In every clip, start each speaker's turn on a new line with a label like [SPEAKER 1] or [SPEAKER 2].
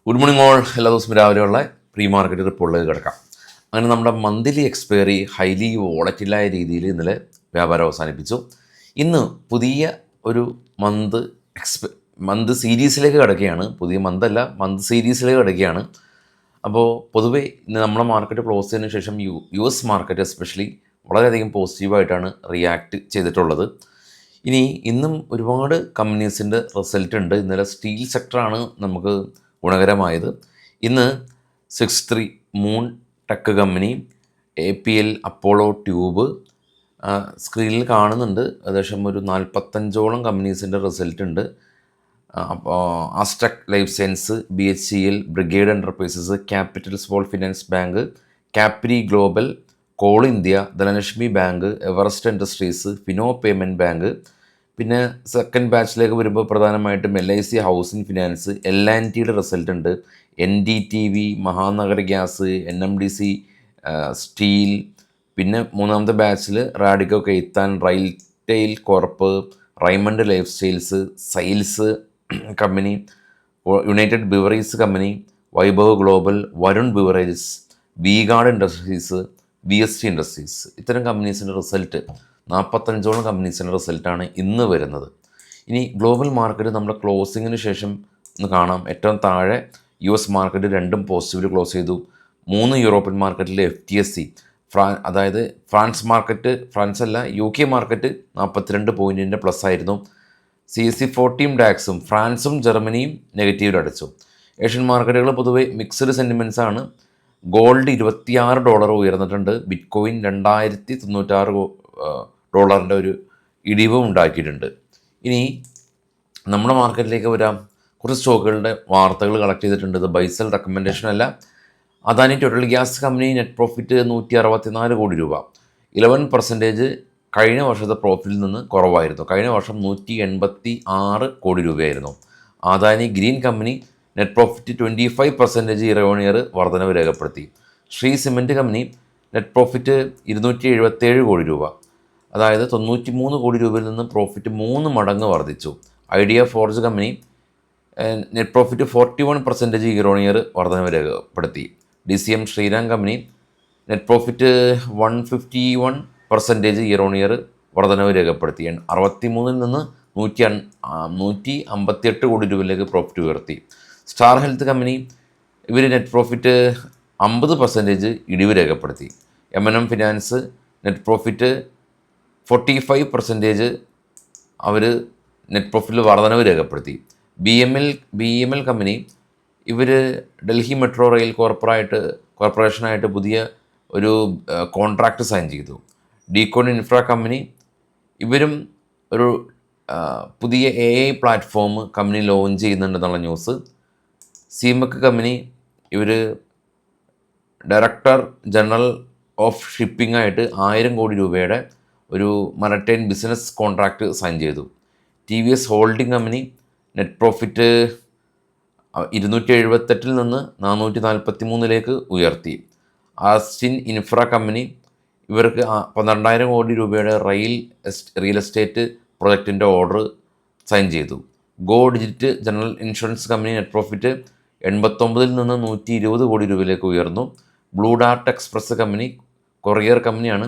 [SPEAKER 1] Good morning all. എല്ലാ ദിവസവും രാവിലെയുള്ള പ്രീ മാർക്കറ്റ് റിപ്പോർട്ടിലേക്ക് കിടക്കാം. അങ്ങനെ നമ്മുടെ മന്ത്ലി എക്സ്പയറി ഹൈലി വോളറ്റിലായ രീതിയിൽ ഇന്നലെ വ്യാപാരം അവസാനിപ്പിച്ചു. ഇന്ന് പുതിയ ഒരു മന്ത് സീരീസിലേക്ക് കിടക്കുകയാണ്. പുതിയ മന്ത് സീരീസിലേക്ക് കിടക്കുകയാണ്. അപ്പോൾ പൊതുവേ ഇന്ന് നമ്മുടെ മാർക്കറ്റ് ക്ലോസ് ചെയ്തതിന് ശേഷം യു എസ് മാർക്കറ്റ് എസ്പെഷ്യലി വളരെയധികം പോസിറ്റീവായിട്ടാണ് റിയാക്ട് ചെയ്തിട്ടുള്ളത്. ഇന്നും ഒരുപാട് കമ്പനീസിൻ്റെ റിസൾട്ട് ഉണ്ട്. ഇന്നലെ സ്റ്റീൽ സെക്ടറാണ് നമുക്ക് ഗുണകരമായത്. ഇന്ന് 63 moon tech company, APL Apollo tube സ്ക്രീനിൽ കാണുന്നുണ്ട്. ഏകദേശം ഒരു 45ഓളം കമ്പനീസിൻ്റെ റിസൾട്ട് ഉണ്ട്. അപ്പോൾ Astec life science, BHCL, Brigade Enterprises, Capital Small Finance Bank, Capri Global, Coal India, Dhanlaxmi bank, Everest Industries, Fino payment bank. പിന്നെ സെക്കൻഡ് ബാച്ചിലേക്ക് വരുമ്പോൾ പ്രധാനമായിട്ടും LIC ഹൗസിംഗ് ഫിനാൻസ്, L&Tയുടെ റിസൾട്ട് ഉണ്ട്, NDTV, Mahanagar gas, NMDC steel. പിന്നെ മൂന്നാമത്തെ ബാച്ചിൽ Radico Khaitan, RailTel corp, Raymond life styles, സൈൽസ് company, United beverages company, Vaibhav global, Varun beverages, V-Guard industries, VST industries. ഇത്തരം കമ്പനീസിൻ്റെ റിസൾട്ട് 45ഓളം കമ്പനീസിൻ്റെ റിസൾട്ടാണ് ഇന്ന് വരുന്നത്. ഗ്ലോബൽ മാർക്കറ്റ് നമ്മുടെ ക്ലോസിങ്ങിന് ശേഷം ഒന്ന് കാണാം. ഏറ്റവും താഴെ US മാർക്കറ്റ് രണ്ടും പോസിറ്റീവിൽ ക്ലോസ് ചെയ്തു. 3 യൂറോപ്യൻ മാർക്കറ്റിൽ FTSE അതായത് ഫ്രാൻസ് അല്ല UK മാർക്കറ്റ് 42 പോയിൻറ്റിൻ്റെ പ്ലസ് ആയിരുന്നു. CAC 40 ഡാക്സും ഫ്രാൻസും ജർമ്മനിയും നെഗറ്റീവിൽ അടിച്ചു. ഏഷ്യൻ മാർക്കറ്റുകൾ പൊതുവെ മിക്സഡ് സെൻറ്റിമെൻറ്റ്സ് ആണ്. ഗോൾഡ് $26 ഉയർന്നിട്ടുണ്ട്. ബിറ്റ്കോയിൻ $2096 ഒരു ഇടിവും ഉണ്ടാക്കിയിട്ടുണ്ട്. നമ്മുടെ മാർക്കറ്റിലേക്ക് വരാം. കുറച്ച് സ്റ്റോക്കുകളുടെ വാർത്തകൾ കളക്ട് ചെയ്തിട്ടുണ്ട്. ഇത് ബൈസൽ റെക്കമെൻഡേഷൻ അല്ല. Adani total gas company net profit 164 കോടി രൂപ, 11% കഴിഞ്ഞ വർഷത്തെ പ്രോഫിറ്റിൽ നിന്ന് കുറവായിരുന്നു. കഴിഞ്ഞ വർഷം 186 കോടി രൂപയായിരുന്നു. Adani green company net profit 25% year വർധനവ് രേഖപ്പെടുത്തി. Shri cement company net profit 277 കോടി രൂപ, അതായത് 93 കോടി രൂപയിൽ നിന്ന് പ്രോഫിറ്റ് 3 മടങ്ങ് വർദ്ധിച്ചു. Idea Forge company net profit 41% year വർധനവ് രേഖപ്പെടുത്തി. DCM Shriram company net profit 151% year വർധനവ് രേഖപ്പെടുത്തി. 63 നിന്ന് 158 കോടി രൂപയിലേക്ക് പ്രോഫിറ്റ് ഉയർത്തി. Star Health company net profit 50% ഇടിവ് രേഖപ്പെടുത്തി. M&M ഫിനാൻസ് നെറ്റ് പ്രോഫിറ്റ് 45% അവർ നെറ്റ് പ്രോഫിറ്റിൽ വർധനവ് രേഖപ്പെടുത്തി. BML company Delhi metro rail കോർപ്പറേഷനായിട്ട് പുതിയ ഒരു കോൺട്രാക്റ്റ് സൈൻ ചെയ്തു. ഡീകോൺ ഇൻഫ്ര കമ്പനി ഇവരും ഒരു പുതിയ AI പ്ലാറ്റ്ഫോം കമ്പനി ലോഞ്ച് ചെയ്യുന്നുണ്ടെന്നുള്ള news. Seamec company director general of shipping ആയിട്ട് 1000 കോടി രൂപയുടെ ഒരു മറൈൻ ബിസിനസ് കോൺട്രാക്റ്റ് സൈൻ ചെയ്തു. TVS holding company net profit 278 നിന്ന് 443 ഉയർത്തി. ആസ്റ്റിൻ ഇൻഫ്ര കമ്പനി ഇവർക്ക് 12,000 കോടി രൂപയുടെ റിയൽ എസ്റ്റേറ്റ് പ്രൊജക്റ്റിൻ്റെ ഓർഡർ സൈൻ ചെയ്തു. Go digit general insurance company net profit 89 നിന്ന് 120 കോടി രൂപയിലേക്ക് ഉയർന്നു. Blue Dart express company courier കമ്പനിയാണ്.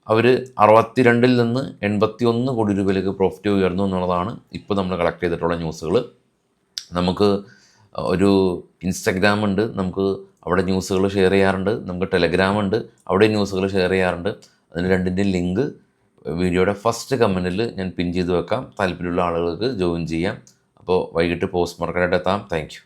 [SPEAKER 1] അവർ 62 നിന്ന് 81 കോടി രൂപയിലേക്ക് പ്രോഫിറ്റ് ഉയർന്നു എന്നുള്ളതാണ് ഇപ്പോൾ നമ്മൾ കളക്ട് ചെയ്തിട്ടുള്ള ന്യൂസുകൾ. നമുക്ക് ഒരു ഇൻസ്റ്റഗ്രാം ഉണ്ട്, നമുക്ക് അവിടെ ന്യൂസുകൾ ഷെയർ ചെയ്യാറുണ്ട്. നമുക്ക് ടെലഗ്രാം ഉണ്ട്, അവിടെ ന്യൂസുകൾ ഷെയർ ചെയ്യാറുണ്ട്. അതിന് രണ്ടിൻ്റെയും ലിങ്ക് വീഡിയോയുടെ ഫസ്റ്റ് കമൻറ്റിൽ ഞാൻ പിൻ ചെയ്ത് വെക്കാം. താല്പര്യമുള്ള ആളുകൾക്ക് ജോയിൻ ചെയ്യാം. അപ്പോൾ വൈകിട്ട് പോസ്റ്റ് മാർക്കറ്റായിട്ട് എത്താം. Thank you.